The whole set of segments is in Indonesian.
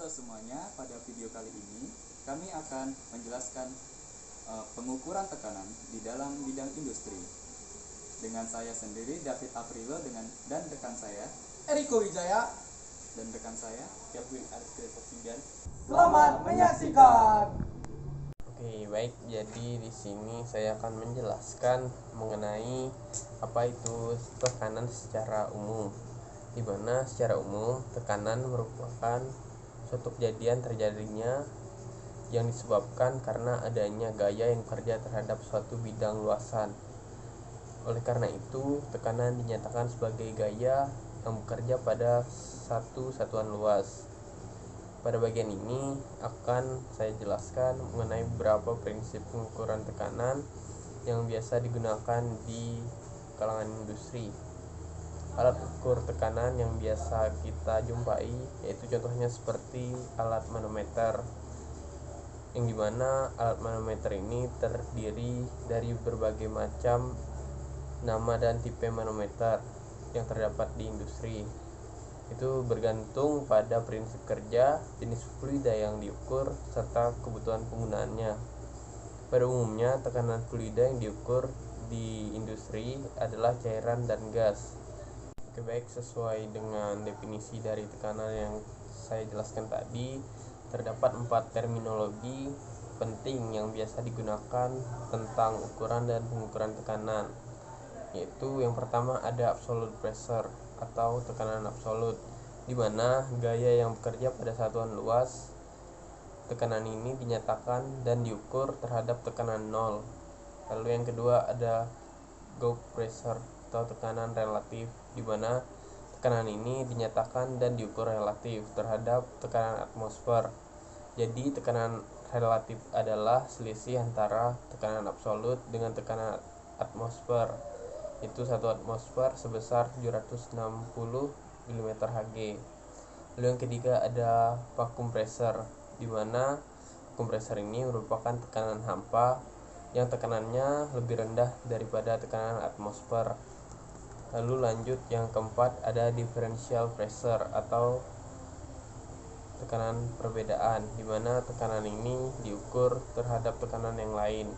Halo semuanya, pada video kali ini kami akan menjelaskan pengukuran tekanan di dalam bidang industri. Dengan saya sendiri, David Aprilo, dan rekan saya Eriko Wijaya. dan rekan saya Kevin Arskretofidan. Selamat menyaksikan. Oke, baik. Jadi di sini saya akan menjelaskan mengenai apa itu tekanan secara umum. Di mana secara umum tekanan merupakan suatu kejadian terjadinya yang disebabkan karena adanya gaya yang bekerja terhadap suatu bidang luasan. Oleh karena itu, tekanan dinyatakan sebagai gaya yang bekerja pada satu satuan luas. Pada bagian ini akan saya jelaskan mengenai beberapa prinsip pengukuran tekanan yang biasa digunakan di kalangan industri. Alat ukur tekanan yang biasa kita jumpai yaitu contohnya seperti alat manometer, yang dimana alat manometer ini terdiri dari berbagai macam nama dan tipe manometer yang terdapat di industri. Itu bergantung pada prinsip kerja, jenis fluida yang diukur, serta kebutuhan penggunaannya. Pada umumnya, tekanan fluida yang diukur di industri adalah cairan dan gas. Oke, baik, sesuai dengan definisi dari tekanan yang saya jelaskan tadi, terdapat 4 terminologi penting yang biasa digunakan tentang ukuran dan pengukuran tekanan. Yaitu yang pertama ada absolute pressure atau tekanan absolut, di mana gaya yang bekerja pada satuan luas. Tekanan ini dinyatakan dan diukur terhadap tekanan nol. Lalu yang kedua ada Gauge pressure atau tekanan relatif, di mana tekanan ini dinyatakan dan diukur relatif terhadap tekanan atmosfer. Jadi tekanan relatif adalah selisih antara tekanan absolut dengan tekanan atmosfer. Itu 1 atmosfer sebesar 760 mm/Hg. Lalu yang ketiga ada vacuum pressure, di mana vacuum pressure ini merupakan tekanan hampa yang tekanannya lebih rendah daripada tekanan atmosfer. Lalu lanjut yang keempat ada differential pressure atau tekanan perbedaan, di mana tekanan ini diukur terhadap tekanan yang lain.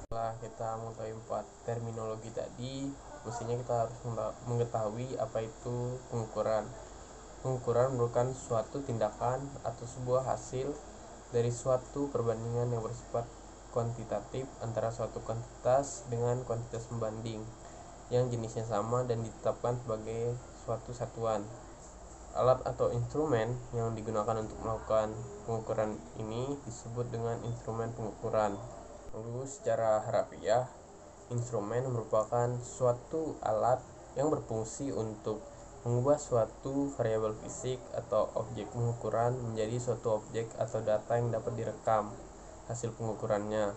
Setelah kita mengetahui 4 terminologi tadi, mestinya kita harus mengetahui apa itu pengukuran. Pengukuran merupakan suatu tindakan atau sebuah hasil dari suatu perbandingan yang bersifat kuantitatif antara suatu kuantitas dengan kuantitas pembanding yang jenisnya sama dan ditetapkan sebagai suatu satuan. Alat atau instrumen yang digunakan untuk melakukan pengukuran ini disebut dengan instrumen pengukuran. Lalu secara harafiah, instrumen merupakan suatu alat yang berfungsi untuk mengubah suatu variabel fisik atau objek pengukuran menjadi suatu objek atau data yang dapat direkam hasil pengukurannya.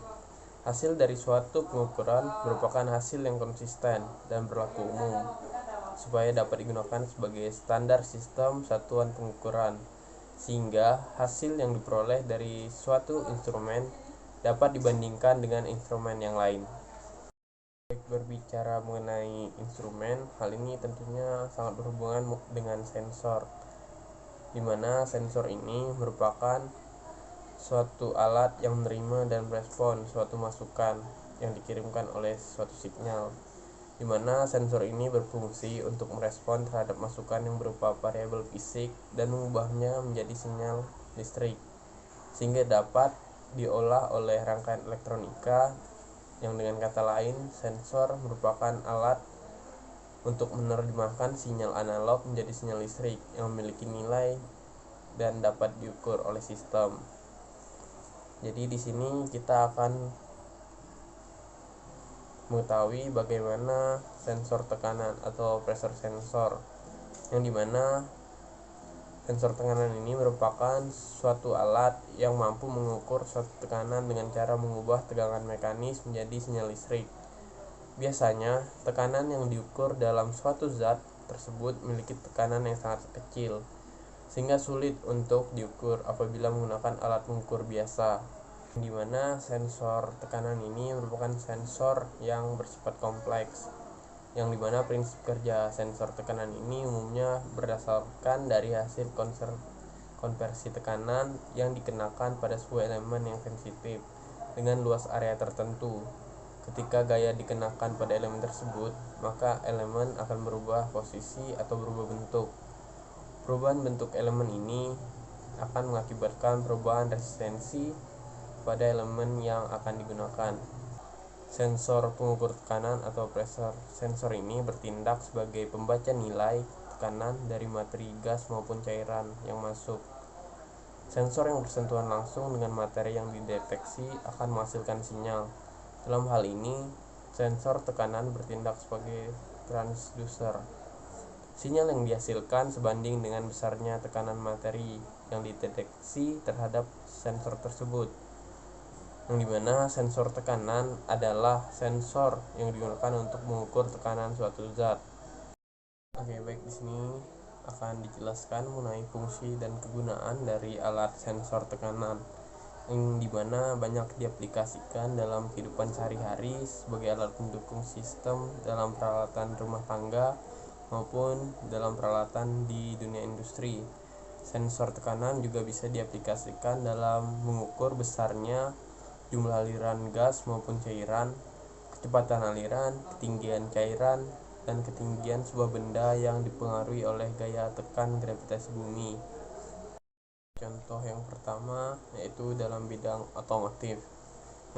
Hasil dari suatu pengukuran merupakan hasil yang konsisten dan berlaku umum, supaya dapat digunakan sebagai standar sistem satuan pengukuran, sehingga hasil yang diperoleh dari suatu instrumen dapat dibandingkan dengan instrumen yang lain. Berbicara mengenai instrumen, hal ini tentunya sangat berhubungan dengan sensor, di mana sensor ini merupakan suatu alat yang menerima dan merespon suatu masukan yang dikirimkan oleh suatu sinyal, di mana sensor ini berfungsi untuk merespon terhadap masukan yang berupa variabel fisik dan mengubahnya menjadi sinyal listrik, sehingga dapat diolah oleh rangkaian elektronika. Yang dengan kata lain, sensor merupakan alat untuk menerjemahkan sinyal analog menjadi sinyal listrik yang memiliki nilai dan dapat diukur oleh sistem. Jadi di sini kita akan mengetahui bagaimana sensor tekanan atau pressure sensor, yang dimana sensor tekanan ini merupakan suatu alat yang mampu mengukur suatu tekanan dengan cara mengubah tegangan mekanis menjadi sinyal listrik. Biasanya, tekanan yang diukur dalam suatu zat tersebut memiliki tekanan yang sangat kecil, sehingga sulit untuk diukur apabila menggunakan alat pengukur biasa. Di mana sensor tekanan ini merupakan sensor yang bersifat kompleks, yang dimana prinsip kerja sensor tekanan ini umumnya berdasarkan dari hasil konversi tekanan yang dikenakan pada sebuah elemen yang sensitif dengan luas area tertentu. Ketika gaya dikenakan pada elemen tersebut, maka elemen akan berubah posisi atau berubah bentuk. Perubahan bentuk elemen ini akan mengakibatkan perubahan resistensi pada elemen yang akan digunakan. Sensor pengukur tekanan atau pressure sensor ini bertindak sebagai pembaca nilai tekanan dari materi gas maupun cairan yang masuk. Sensor yang bersentuhan langsung dengan materi yang dideteksi akan menghasilkan sinyal. Dalam hal ini, sensor tekanan bertindak sebagai transducer. Sinyal yang dihasilkan sebanding dengan besarnya tekanan materi yang dideteksi terhadap sensor tersebut. Yang dimana sensor tekanan adalah sensor yang digunakan untuk mengukur tekanan suatu zat. Oke, baik, di sini akan dijelaskan mengenai fungsi dan kegunaan dari alat sensor tekanan, yang dimana banyak diaplikasikan dalam kehidupan sehari-hari sebagai alat pendukung sistem dalam peralatan rumah tangga maupun dalam peralatan di dunia industri. Sensor tekanan juga bisa diaplikasikan dalam mengukur besarnya jumlah aliran gas maupun cairan, kecepatan aliran, ketinggian cairan, dan ketinggian sebuah benda yang dipengaruhi oleh gaya tekan gravitasi bumi. Contoh yang pertama yaitu dalam bidang otomotif,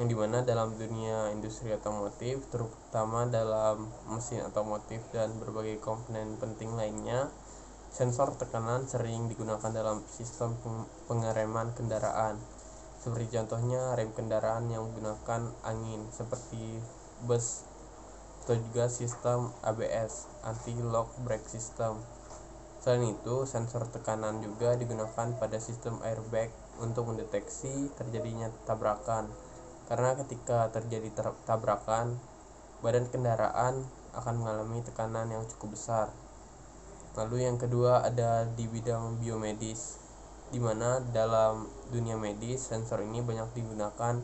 yang dimana dalam dunia industri otomotif, terutama dalam mesin otomotif dan berbagai komponen penting lainnya, sensor tekanan sering digunakan dalam sistem pengereman kendaraan. Seperti contohnya rem kendaraan yang menggunakan angin seperti bus, atau juga sistem ABS, anti-lock brake system. Selain itu, sensor tekanan juga digunakan pada sistem airbag untuk mendeteksi terjadinya tabrakan. Karena ketika terjadi tabrakan, badan kendaraan akan mengalami tekanan yang cukup besar. Lalu yang kedua ada di bidang biomedis, di mana dalam dunia medis sensor ini banyak digunakan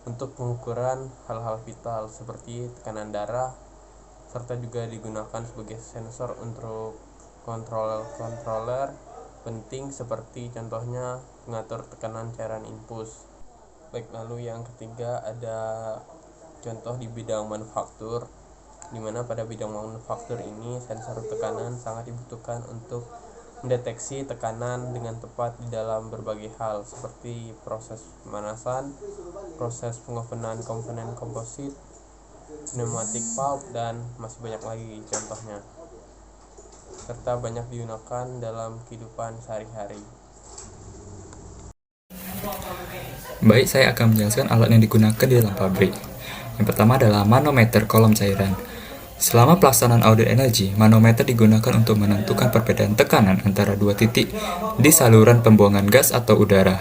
untuk pengukuran hal-hal vital seperti tekanan darah, serta juga digunakan sebagai sensor untuk controller penting seperti contohnya pengatur tekanan cairan infus. Baik, lalu yang ketiga ada contoh di bidang manufaktur, di mana pada bidang manufaktur ini sensor tekanan sangat dibutuhkan untuk mendeteksi tekanan dengan tepat di dalam berbagai hal seperti proses pemanasan, proses pengovenan komponen komposit, pneumatic valve, dan masih banyak lagi contohnya, serta banyak digunakan dalam kehidupan sehari-hari. Baik, saya akan menjelaskan alat yang digunakan di dalam pabrik. Yang pertama adalah manometer kolom cairan. Selama pelaksanaan audit energi, manometer digunakan untuk menentukan perbedaan tekanan antara dua titik di saluran pembuangan gas atau udara.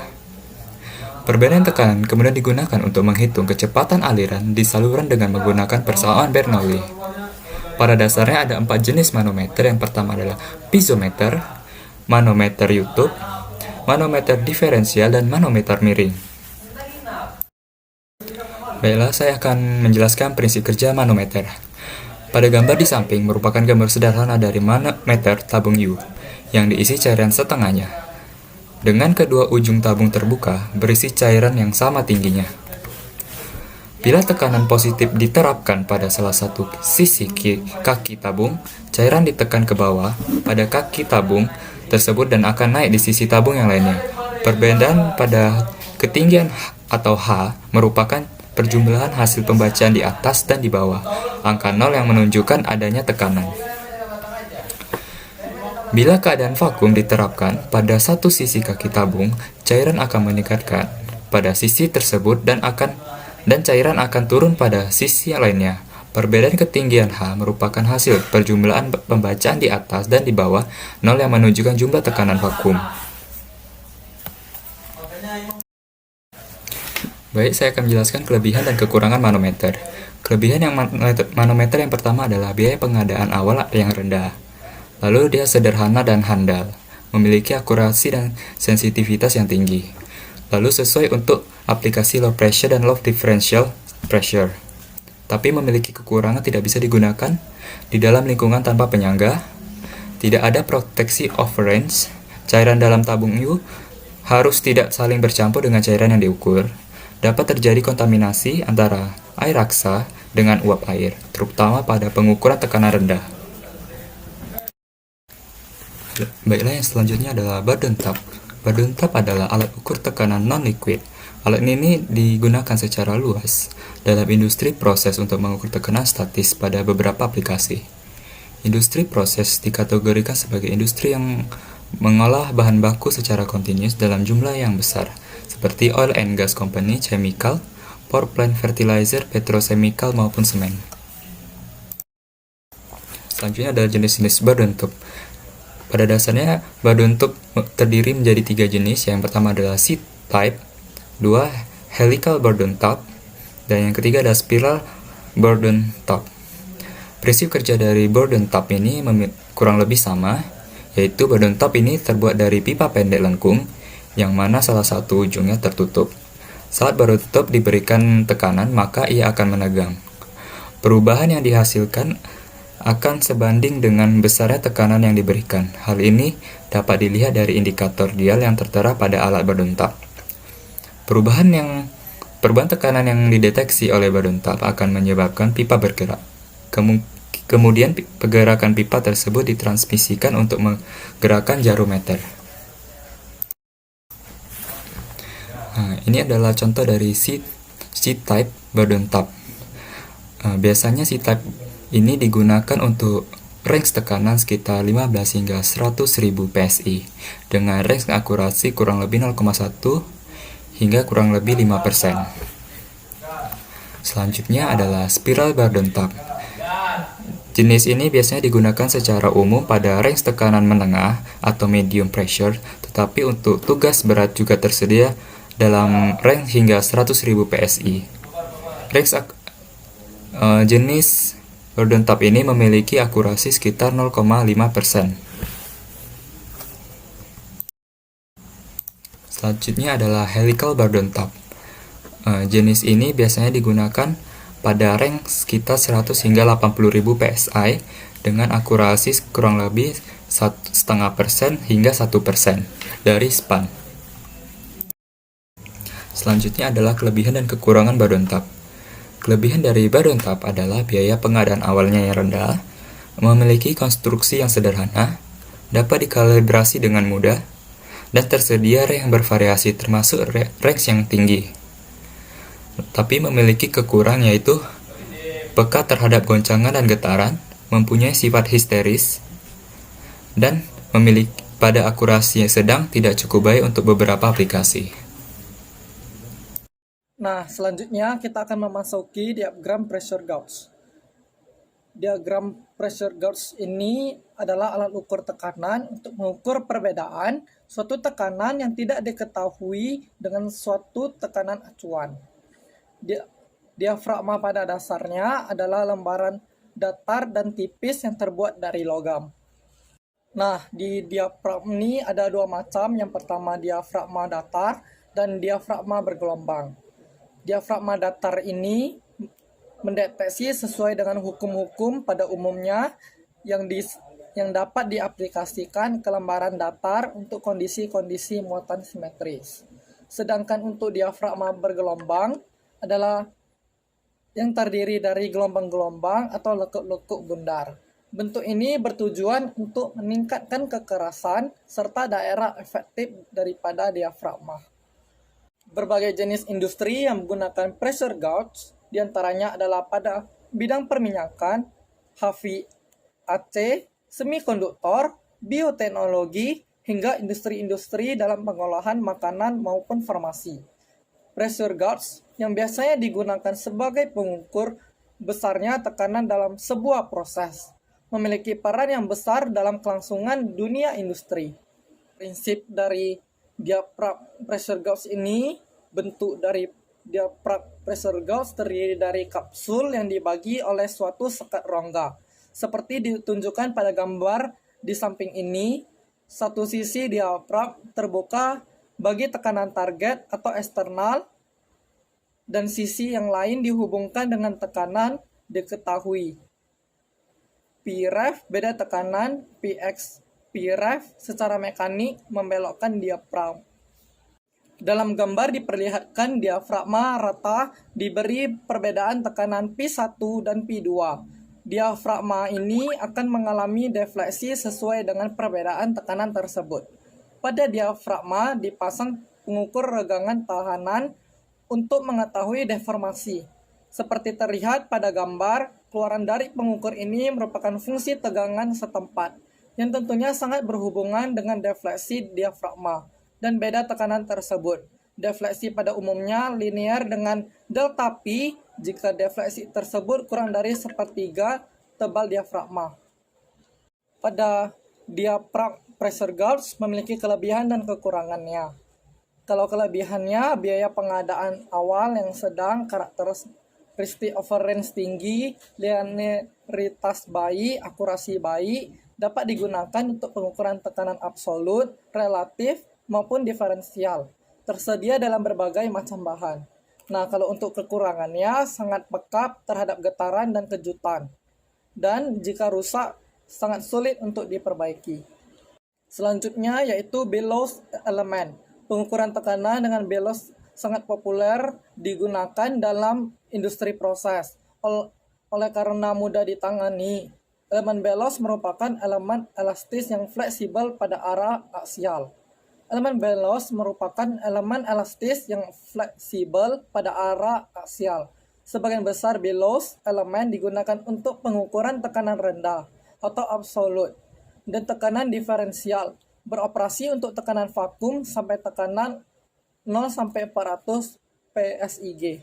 Perbedaan tekanan kemudian digunakan untuk menghitung kecepatan aliran di saluran dengan menggunakan persamaan Bernoulli. Pada dasarnya ada 4 jenis manometer. Yang pertama adalah piezometer, manometer YouTube, manometer diferensial, dan manometer miring. Baiklah, saya akan menjelaskan prinsip kerja manometer. Pada gambar di samping merupakan gambar sederhana dari manometer tabung U yang diisi cairan setengahnya. Dengan kedua ujung tabung terbuka berisi cairan yang sama tingginya. Bila tekanan positif diterapkan pada salah satu sisi kaki tabung, cairan ditekan ke bawah pada kaki tabung tersebut dan akan naik di sisi tabung yang lainnya. Perbedaan pada ketinggian atau H merupakan perjumlahan hasil pembacaan di atas dan di bawah. Angka 0 yang menunjukkan adanya tekanan. Bila keadaan vakum diterapkan pada satu sisi kaki tabung, cairan akan meningkatkan pada sisi tersebut dan cairan akan turun pada sisi lainnya. Perbedaan ketinggian H merupakan hasil perjumlahan pembacaan di atas dan di bawah. 0 yang menunjukkan jumlah tekanan vakum. Baik, saya akan menjelaskan kelebihan dan kekurangan manometer. Kelebihan yang manometer yang pertama adalah biaya pengadaan awal yang rendah. Lalu dia sederhana dan handal, memiliki akurasi dan sensitivitas yang tinggi. Lalu sesuai untuk aplikasi low pressure dan low differential pressure. Tapi memiliki kekurangan tidak bisa digunakan di dalam lingkungan tanpa penyangga, tidak ada proteksi overrange, cairan dalam tabung U harus tidak saling bercampur dengan cairan yang diukur. Dapat terjadi kontaminasi antara air raksa dengan uap air, terutama pada pengukuran tekanan rendah. Baiklah, yang selanjutnya adalah Bourdon Tap. Bourdon Tap adalah alat ukur tekanan non-liquid. Alat ini digunakan secara luas dalam industri proses untuk mengukur tekanan statis pada beberapa aplikasi. Industri proses dikategorikan sebagai industri yang mengolah bahan baku secara kontinus dalam jumlah yang besar, seperti oil and gas company, chemical, power plant, fertilizer, petrochemical, maupun semen. Selanjutnya adalah jenis-jenis Bourdon Tube. Pada dasarnya, Bourdon Tube terdiri menjadi 3 jenis. Yang pertama adalah C-type, 2 helical Bourdon Tube, dan yang ketiga adalah spiral Bourdon Tube. Prinsip kerja dari Bourdon Tube ini kurang lebih sama, yaitu Bourdon Tube ini terbuat dari pipa pendek lengkung, yang mana salah satu ujungnya tertutup. Saat Bourdon Tube diberikan tekanan, maka ia akan menegang. Perubahan yang dihasilkan akan sebanding dengan besarnya tekanan yang diberikan. Hal ini dapat dilihat dari indikator dial yang tertera pada alat Bourdon Tube. Perubahan tekanan yang dideteksi oleh Bourdon Tube akan menyebabkan pipa bergerak. Kemudian pergerakan pipa tersebut ditransmisikan untuk menggerakkan jarometer. Nah, ini adalah contoh dari C-type Bourdon Tube. Biasanya C-type ini digunakan untuk range tekanan sekitar 15 hingga 100.000 PSI dengan range akurasi kurang lebih 0,1 hingga kurang lebih 5%. Selanjutnya adalah spiral Bourdon Tube. Jenis ini biasanya digunakan secara umum pada range tekanan menengah atau medium pressure, tetapi untuk tugas berat juga tersedia dalam range hingga 100.000 PSI. Jenis Bourdon Tube ini memiliki akurasi sekitar 0,5%. Selanjutnya adalah helical Bourdon Tube. Jenis ini biasanya digunakan pada range sekitar 100 hingga 80.000 PSI dengan akurasi kurang lebih 0,5% hingga 1% dari span. Selanjutnya adalah kelebihan dan kekurangan Bourdon Tube. Kelebihan dari Bourdon Tube adalah biaya pengadaan awalnya yang rendah, memiliki konstruksi yang sederhana, dapat dikalibrasi dengan mudah, dan tersedia range yang bervariasi termasuk range yang tinggi. Tapi memiliki kekurangan yaitu peka terhadap goncangan dan getaran, mempunyai sifat histeris, dan memiliki pada akurasi yang sedang tidak cukup baik untuk beberapa aplikasi. Nah, selanjutnya kita akan memasuki diagram pressure gauge. Diagram pressure gauge ini adalah alat ukur tekanan untuk mengukur perbedaan suatu tekanan yang tidak diketahui dengan suatu tekanan acuan. Diafragma pada dasarnya adalah lembaran datar dan tipis yang terbuat dari logam. Nah, di diafragma ini ada 2 macam. Yang pertama diafragma datar dan diafragma bergelombang. Diafragma datar ini mendeteksi sesuai dengan hukum-hukum pada umumnya yang dapat diaplikasikan ke lembaran datar untuk kondisi-kondisi muatan simetris. Sedangkan untuk diafragma bergelombang adalah yang terdiri dari gelombang-gelombang atau lekuk-lekuk bundar. Bentuk ini bertujuan untuk meningkatkan kekerasan serta daerah efektif daripada diafragma. Berbagai jenis industri yang menggunakan pressure gauge diantaranya adalah pada bidang perminyakan, HVAC, semikonduktor, bioteknologi, hingga industri-industri dalam pengolahan makanan maupun farmasi. Pressure gauge yang biasanya digunakan sebagai pengukur besarnya tekanan dalam sebuah proses, memiliki peran yang besar dalam kelangsungan dunia industri. Prinsip dari diaphragm pressure gauge ini, bentuk dari diaphragm pressure gauge terdiri dari kapsul yang dibagi oleh suatu sekat rongga. Seperti ditunjukkan pada gambar di samping ini, satu sisi diaphragm terbuka bagi tekanan target atau eksternal, dan sisi yang lain dihubungkan dengan tekanan diketahui. Pref beda tekanan, Px Pref secara mekanik membelokkan diaphragm. Dalam gambar diperlihatkan diafragma rata diberi perbedaan tekanan P1 dan P2. Diafragma ini akan mengalami defleksi sesuai dengan perbedaan tekanan tersebut. Pada diafragma dipasang pengukur regangan tahanan untuk mengetahui deformasi. Seperti terlihat pada gambar, keluaran dari pengukur ini merupakan fungsi tegangan setempat, yang tentunya sangat berhubungan dengan defleksi diafragma dan beda tekanan tersebut. Defleksi pada umumnya linear dengan delta P jika defleksi tersebut kurang dari sepertiga tebal diafragma. Pada diaphragm pressure gauge memiliki kelebihan dan kekurangannya. Kalau kelebihannya, biaya pengadaan awal yang sedang, karakteristik overrange tinggi, linearitas baik, akurasi baik, dapat digunakan untuk pengukuran tekanan absolut, relatif, maupun diferensial, tersedia dalam berbagai macam bahan. Nah, kalau untuk kekurangannya, sangat pekap terhadap getaran dan kejutan. Dan jika rusak, sangat sulit untuk diperbaiki. Selanjutnya yaitu bellows element. Pengukuran tekanan dengan bellows sangat populer digunakan dalam industri proses. Oleh karena mudah ditangani, elemen bellows merupakan elemen elastis yang fleksibel pada arah aksial. Elemen bellows merupakan elemen elastis yang fleksibel pada arah aksial. Sebagian besar bellows elemen digunakan untuk pengukuran tekanan rendah atau absolut dan tekanan diferensial, beroperasi untuk tekanan vakum sampai tekanan 0 sampai 400 PSIG.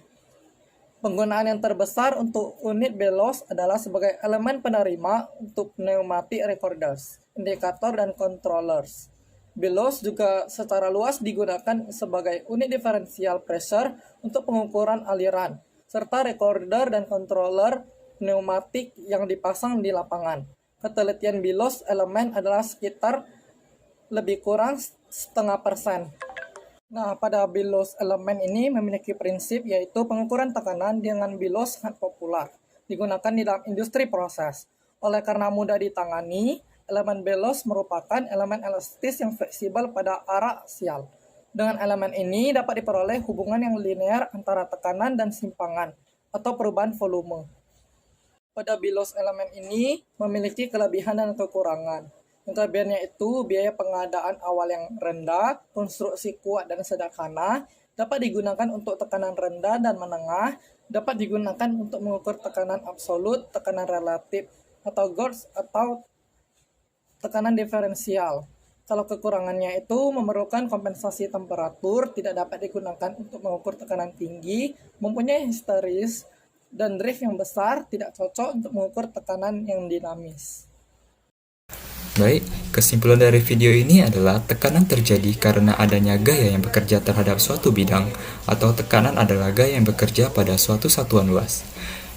Penggunaan yang terbesar untuk unit bellows adalah sebagai elemen penerima untuk pneumatic recorders, indikator dan controllers. Bellows juga secara luas digunakan sebagai unit diferensial pressure untuk pengukuran aliran, serta recorder dan controller pneumatik yang dipasang di lapangan. Ketelitian bellows elemen adalah sekitar lebih kurang 0,5%. Nah, pada bellows elemen ini memiliki prinsip yaitu pengukuran tekanan dengan bellows sangat populer, digunakan di dalam industri proses. Oleh karena mudah ditangani, elemen bellows merupakan elemen elastis yang fleksibel pada arah aksial. Dengan elemen ini dapat diperoleh hubungan yang linear antara tekanan dan simpangan atau perubahan volume. Pada bellows elemen ini memiliki kelebihan dan kekurangan. Yang kelebihannya itu biaya pengadaan awal yang rendah, konstruksi kuat dan sederhana, dapat digunakan untuk tekanan rendah dan menengah, dapat digunakan untuk mengukur tekanan absolut, tekanan relatif, atau gauge atau tekanan diferensial. Kalau kekurangannya itu memerlukan kompensasi temperatur, tidak dapat digunakan untuk mengukur tekanan tinggi, mempunyai histeris, dan drift yang besar, tidak cocok untuk mengukur tekanan yang dinamis. Baik, kesimpulan dari video ini adalah tekanan terjadi karena adanya gaya yang bekerja terhadap suatu bidang, atau tekanan adalah gaya yang bekerja pada suatu satuan luas.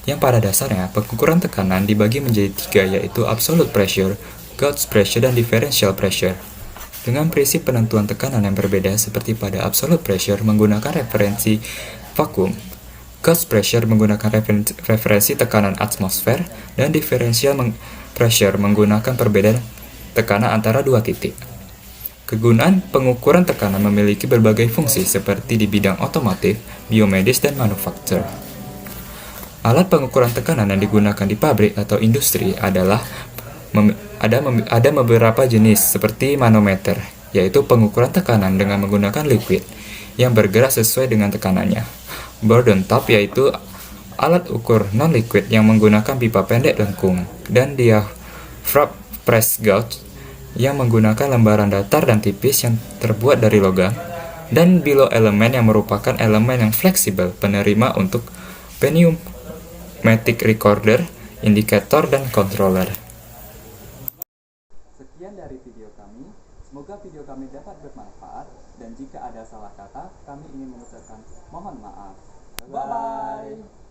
Yang pada dasarnya, pengukuran tekanan dibagi menjadi tiga, yaitu absolute pressure, gauge pressure, dan differential pressure. Dengan prinsip penentuan tekanan yang berbeda seperti pada absolute pressure menggunakan referensi vakum, gauge pressure menggunakan referensi tekanan atmosfer, dan differential pressure menggunakan perbedaan tekanan antara dua titik. Kegunaan pengukuran tekanan memiliki berbagai fungsi seperti di bidang otomotif, biomedis, dan manufaktur. Alat pengukuran tekanan yang digunakan di pabrik atau industri adalah ada beberapa jenis seperti manometer, yaitu pengukuran tekanan dengan menggunakan liquid yang bergerak sesuai dengan tekanannya. Bourdon top yaitu alat ukur non-liquid yang menggunakan pipa pendek lengkung, dan diaphragm press gauge yang menggunakan lembaran datar dan tipis yang terbuat dari logam, dan below element yang merupakan elemen yang fleksibel penerima untuk pneumatic recorder, indikator, dan controller. Sekian dari video kami, semoga video kami dapat bermanfaat, dan jika ada salah kata, kami ingin mengucapkan mohon maaf. Bye-bye.